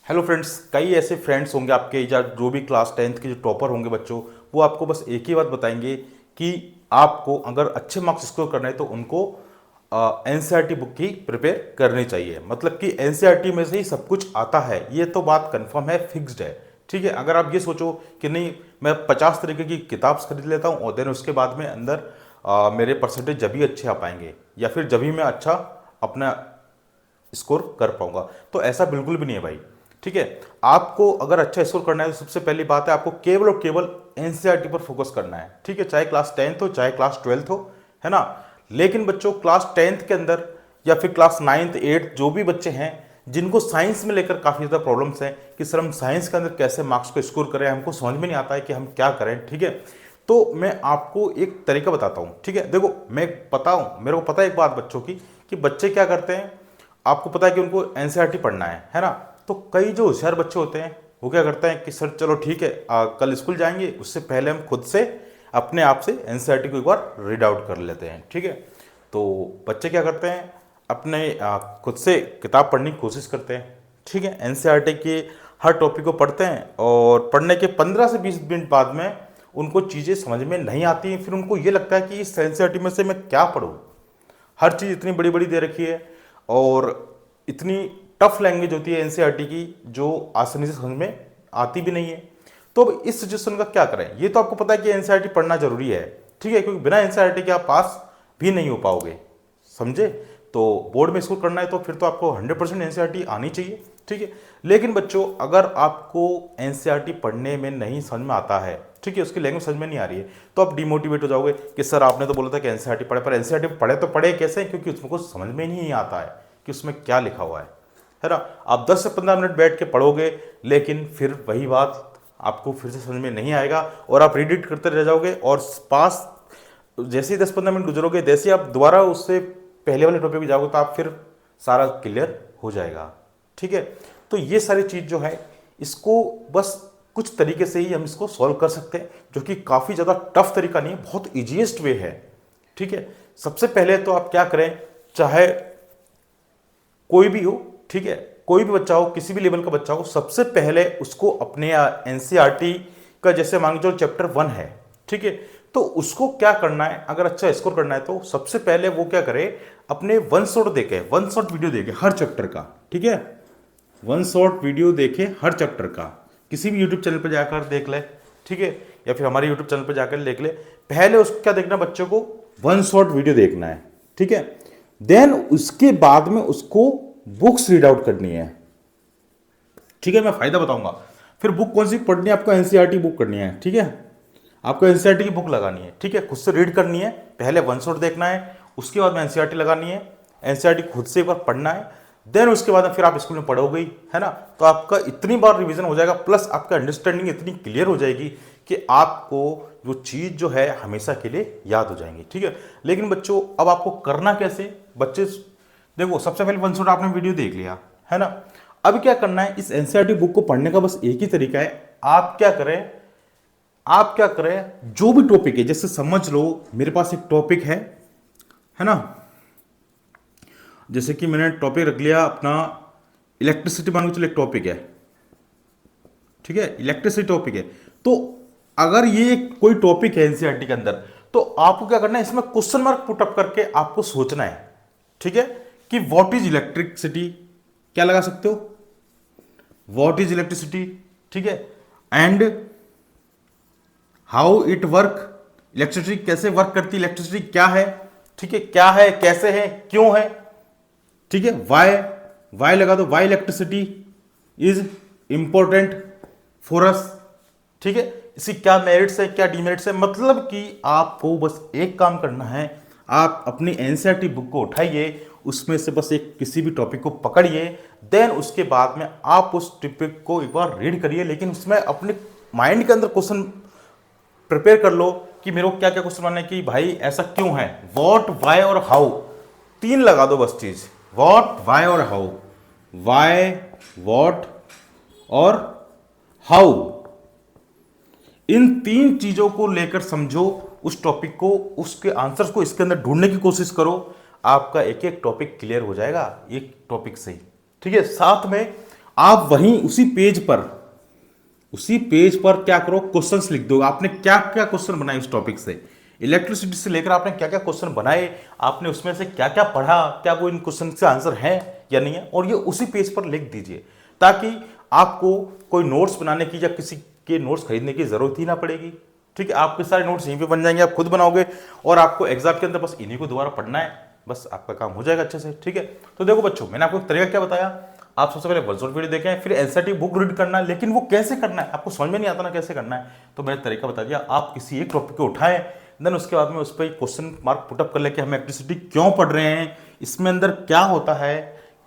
Hello friends, कई ऐसे friends होंगे आपके या जो भी क्लास 10th के जो टॉपर होंगे बच्चों, वो आपको बस एक ही बात बताएंगे कि आपको अगर अच्छे मार्क्स स्कोर करना है तो उनको एनसीईआरटी बुक की प्रिपेयर करनी चाहिए। मतलब कि एनसीईआरटी में से ही सब कुछ आता है, ये तो बात कंफर्म है, फिक्स्ड है। ठीक है, अगर आप ये सोचो कि नहीं मैं 50 तरीके की किताब खरीद लेता हूँ और देन उसके बाद में अंदर मेरे परसेंटेज जब भी अच्छे आ पाएंगे या फिर जब भी मैं अच्छा अपना स्कोर कर पाऊंगा, तो ऐसा बिल्कुल भी नहीं है भाई। ठीक है, आपको अगर अच्छा स्कोर करना है तो सबसे पहली बात है आपको केवल और केवल एनसीईआरटी पर फोकस करना है। ठीक है, चाहे क्लास 10th हो चाहे क्लास 12th हो, है ना। लेकिन बच्चों क्लास 10th के अंदर या फिर क्लास 9th 8th जो भी बच्चे हैं जिनको साइंस में लेकर काफ़ी ज़्यादा प्रॉब्लम्स हैं कि सर हम साइंस के अंदर कैसे मार्क्स को स्कोर करें, हमको समझ में नहीं आता है कि हम क्या करें। ठीक है, तो मैं आपको एक तरीका बताता हूँ। ठीक है, देखो मैं पता हूँ, मेरे को पता है एक बात बच्चों की कि बच्चे क्या करते हैं। आपको पता है कि उनको एनसीईआरटी पढ़ना है ना। तो कई जो होशियार बच्चे होते हैं वो क्या करते हैं कि सर चलो ठीक है, कल स्कूल जाएंगे उससे पहले हम खुद से अपने आप से एनसीईआरटी को एक बार रीड आउट कर लेते हैं। ठीक है, तो बच्चे क्या करते हैं अपने खुद से किताब पढ़ने की कोशिश करते हैं। ठीक है, एनसीईआरटी के हर टॉपिक को पढ़ते हैं और पढ़ने के 15 से 20 मिनट बाद में उनको चीज़ें समझ में नहीं आती हैं। फिर उनको ये लगता है कि इस एनसीईआरटी में से मैं क्या पढ़ूँ, हर चीज़ इतनी बड़ी बड़ी दे रखी है और इतनी टफ लैंग्वेज होती है एनसीईआरटी की जो आसानी से समझ में आती भी नहीं है। तो अब इस सिचुएशन का क्या करें। ये तो आपको पता है कि एनसीईआरटी पढ़ना जरूरी है। ठीक है, क्योंकि बिना एनसीईआरटी के आप पास भी नहीं हो पाओगे, समझे। तो बोर्ड में स्कोर करना है तो फिर तो आपको 100% एनसीईआरटी आनी चाहिए। ठीक है, लेकिन बच्चों अगर आपको एनसीईआरटी पढ़ने में नहीं समझ में आता है, ठीक है, उसकी लैंग्वेज समझ में नहीं आ रही है, तो आप डिमोटिवेट हो जाओगे कि सर आपने तो बोला था कि एनसीईआरटी पढ़े, पर एनसीईआरटी पढ़े तो पढ़े कैसे, क्योंकि उसमें कुछ समझ में नहीं आता है कि उसमें क्या लिखा हुआ है ना। आप 10 से 15 मिनट बैठ के पढ़ोगे लेकिन फिर वही बात आपको फिर से समझ में नहीं आएगा और आप रीडिट करते रह जाओगे और पास जैसे ही 10-15 मिनट गुजरोगे, जैसे ही आप दोबारा उससे पहले वाले टॉपिक पे जाओगे तो आप फिर सारा क्लियर हो जाएगा। ठीक है, तो ये सारी चीज़ जो है इसको बस कुछ तरीके से ही हम इसको सॉल्व कर सकते हैं, जो कि काफ़ी ज़्यादा टफ तरीका नहीं है, बहुत ईजीएस्ट वे है। ठीक है, सबसे पहले तो आप क्या करें, चाहे कोई भी हो, ठीक है, कोई भी बच्चा हो, किसी भी लेवल का बच्चा हो, सबसे पहले उसको अपने एनसीईआरटी का जैसे मान लो चैप्टर 1 है, ठीक है, तो उसको क्या करना है, अगर अच्छा स्कोर करना है तो सबसे पहले वो क्या करे, अपने वन शॉट वीडियो देखे हर चैप्टर का। ठीक है, वन शॉट वीडियो देखे हर चैप्टर का, किसी भी यूट्यूब चैनल पर जाकर देख ले। ठीक है, या फिर हमारे यूट्यूब चैनल पर जाकर देख ले। पहले उसको क्या देखना, बच्चों को वन शॉट वीडियो देखना है। ठीक है, देन उसके बाद में उसको बुक्स रीड आउट करनी है। ठीक है, मैं फायदा बताऊंगा। फिर बुक कौन सी पढ़नी है आपको, एनसीईआरटी बुक करनी है। ठीक है, आपको एनसीईआरटी की बुक लगानी है। ठीक है, खुद से रीड करनी है, पहले वन शॉट देखना है, उसके बाद में एनसीईआरटी लगानी है, एनसीईआरटी खुद से एक बार पढ़ना है, देन उसके बाद फिर आप स्कूल में पढ़ोगे ही, है ना। तो आपका इतनी बार रिवीजन हो जाएगा, प्लस आपका अंडरस्टैंडिंग इतनी क्लियर हो जाएगी कि आपको वो चीज़ जो है हमेशा के लिए याद हो जाएंगी। ठीक है, लेकिन बच्चों अब आपको करना कैसे, बच्चे देखो सबसे पहले वन शॉट आपने वीडियो देख लिया, है ना। अब क्या करना है, इस एनसीईआरटी बुक को पढ़ने का बस एक ही तरीका है। आप क्या करें, जो भी टॉपिक है, जैसे समझ लो मेरे पास एक टॉपिक है ना, जैसे कि मैंने टॉपिक रख लिया अपना इलेक्ट्रिसिटी, मान के चलो एक टॉपिक है। ठीक है, इलेक्ट्रिसिटी टॉपिक है, तो अगर ये कोई टॉपिक है एनसीईआरटी के अंदर, तो आपको क्या करना है, इसमें क्वेश्चन मार्क पुट अप करके आपको सोचना है। ठीक है, कि व्हाट इज इलेक्ट्रिसिटी, क्या लगा सकते हो, व्हाट इज इलेक्ट्रिसिटी। ठीक है, and how it work, electricity कैसे वर्क करती है, इलेक्ट्रिसिटी क्या है। ठीक है, क्या है, कैसे है, क्यों है। ठीक है, वाई लगा दो, why electricity is important for us. ठीक है, इसकी क्या मेरिट्स है, क्या डिमेरिट्स है। मतलब कि आपको बस एक काम करना है, आप अपनी एनसीईआरटी बुक को उठाइए, उसमें से बस एक किसी भी टॉपिक को पकड़िए, देन उसके बाद में आप उस टॉपिक को एक बार रीड करिए, लेकिन उसमें अपने माइंड के अंदर क्वेश्चन प्रिपेयर कर लो कि मेरे को क्या क्या क्वेश्चन बनाने कि भाई ऐसा क्यों है, व्हाट, वाई और हाउ, तीन लगा दो बस चीज, व्हाट, वाई और हाउ, वाई, व्हाट और हाउ, इन तीन चीजों को लेकर समझो उस टॉपिक को, उसके आंसर्स को इसके अंदर ढूंढने की कोशिश करो। आपका एक एक टॉपिक क्लियर हो जाएगा एक टॉपिक से ही। ठीक है, साथ में आप वहीं उसी पेज पर क्या करो, क्वेश्चंस लिख दो। आपने क्या क्या क्वेश्चन बनाए उस टॉपिक से, इलेक्ट्रिसिटी से लेकर आपने क्या क्या क्वेश्चन बनाए, आपने उसमें से क्या क्या पढ़ा, क्या वो इन क्वेश्चन के आंसर है या नहीं है, और ये उसी पेज पर लिख दीजिए, ताकि आपको कोई नोट्स बनाने की या किसी के नोट्स खरीदने की जरूरत ही ना पड़ेगी। ठीक है, आपके सारे नोट्स यहीं पे बन जाएंगे, आप खुद बनाओगे, और आपको एग्जाम के अंदर बस इन्हीं को दोबारा पढ़ना है, बस आपका काम हो जाएगा अच्छे से। ठीक है, तो देखो बच्चों, मैंने आपको एक तरीका क्या बताया, आप सबसे पहले वन शॉट वीडियो देखें, फिर एनसीईआरटी बुक रीड करना है, लेकिन वो कैसे करना है, आपको समझ में नहीं आता ना कैसे करना है, तो मैंने तरीका बता दिया। आप किसी एक टॉपिक को उठाएं, देन उसके बाद में उस पर क्वेश्चन मार्क पुटअप कर ले कि हम इलेक्ट्रिसिटी क्यों पढ़ रहे हैं, इसमें अंदर क्या होता है,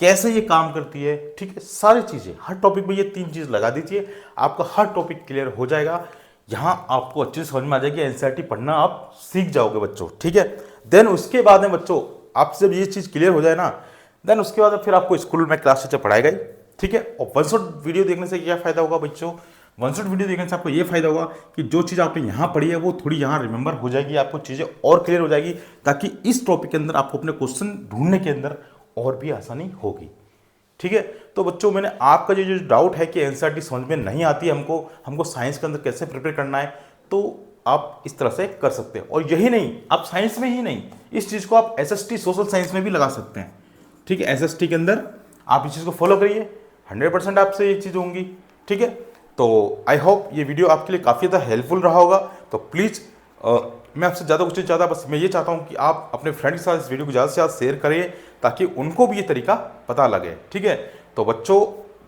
कैसे ये काम करती है। ठीक है, सारी चीजें हर टॉपिक में ये 3 चीज लगा दीजिए, आपका हर टॉपिक क्लियर हो जाएगा। यहां आपको अच्छे से समझ में आ जाएगी, एनसीईआरटी पढ़ना आप सीख जाओगे बच्चों। ठीक है, देन उसके बाद में बच्चों, आपसे जब ये चीज क्लियर हो जाए ना, देन उसके बाद फिर आपको स्कूल में क्लास टीचर पढ़ाएगा ही। ठीक है, और वन शॉट वीडियो देखने से क्या फायदा होगा बच्चों, वन शॉट वीडियो देखने से आपको ये फायदा होगा कि जो चीज़ आपने यहाँ पढ़ी है वो थोड़ी यहाँ रिमेंबर हो जाएगी, आपको चीज़ें और क्लियर हो जाएगी, ताकि इस टॉपिक के अंदर आपको अपने क्वेश्चन ढूंढने के अंदर और भी आसानी होगी। ठीक है, तो बच्चों, मैंने आपका जो डाउट है कि एनसीईआरटी समझ में नहीं आती है हमको साइंस के अंदर कैसे प्रिपेयर करना है, तो आप इस तरह से कर सकते हैं। और यही नहीं, आप साइंस में ही नहीं, इस चीज़ को आप एसएसटी सोशल साइंस में भी लगा सकते हैं। ठीक है, एसएसटी के अंदर आप इस चीज़ को फॉलो करिए, 100% आपसे ये चीज़ होंगी। ठीक है, तो आई होप ये वीडियो आपके लिए काफ़ी ज़्यादा हेल्पफुल रहा होगा। तो प्लीज़ मैं आपसे ज़्यादा कुछ नहीं चाहता, बस मैं ये चाहता हूँ कि आप अपने फ्रेंड के साथ इस वीडियो को ज़्यादा से ज़्यादा शेयर करिए, ताकि उनको भी ये तरीका पता लगे। ठीक है, तो बच्चों,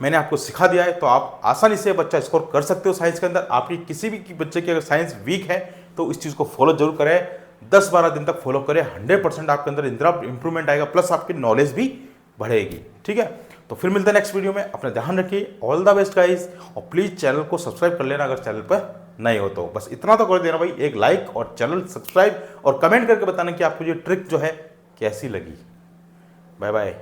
मैंने आपको सिखा दिया है, तो आप आसानी से बच्चा स्कोर कर सकते हो साइंस के अंदर। आपकी किसी भी बच्चे की अगर साइंस वीक है तो इस चीज़ को फॉलो जरूर करें, 10-12 दिन तक फॉलो करें, 100% आपके अंदर इंप्रूवमेंट आएगा, प्लस आपकी नॉलेज भी बढ़ेगी। ठीक है, तो फिर मिलते हैं नेक्स्ट वीडियो में, अपना ध्यान रखिए, ऑल द बेस्ट गाइस, और प्लीज चैनल को सब्सक्राइब कर लेना अगर चैनल पर नए हो तो। बस इतना तो कर देना भाई, एक लाइक और चैनल सब्सक्राइब, और कमेंट करके बताना कि आपको ये ट्रिक जो है कैसी लगी। Bye bye.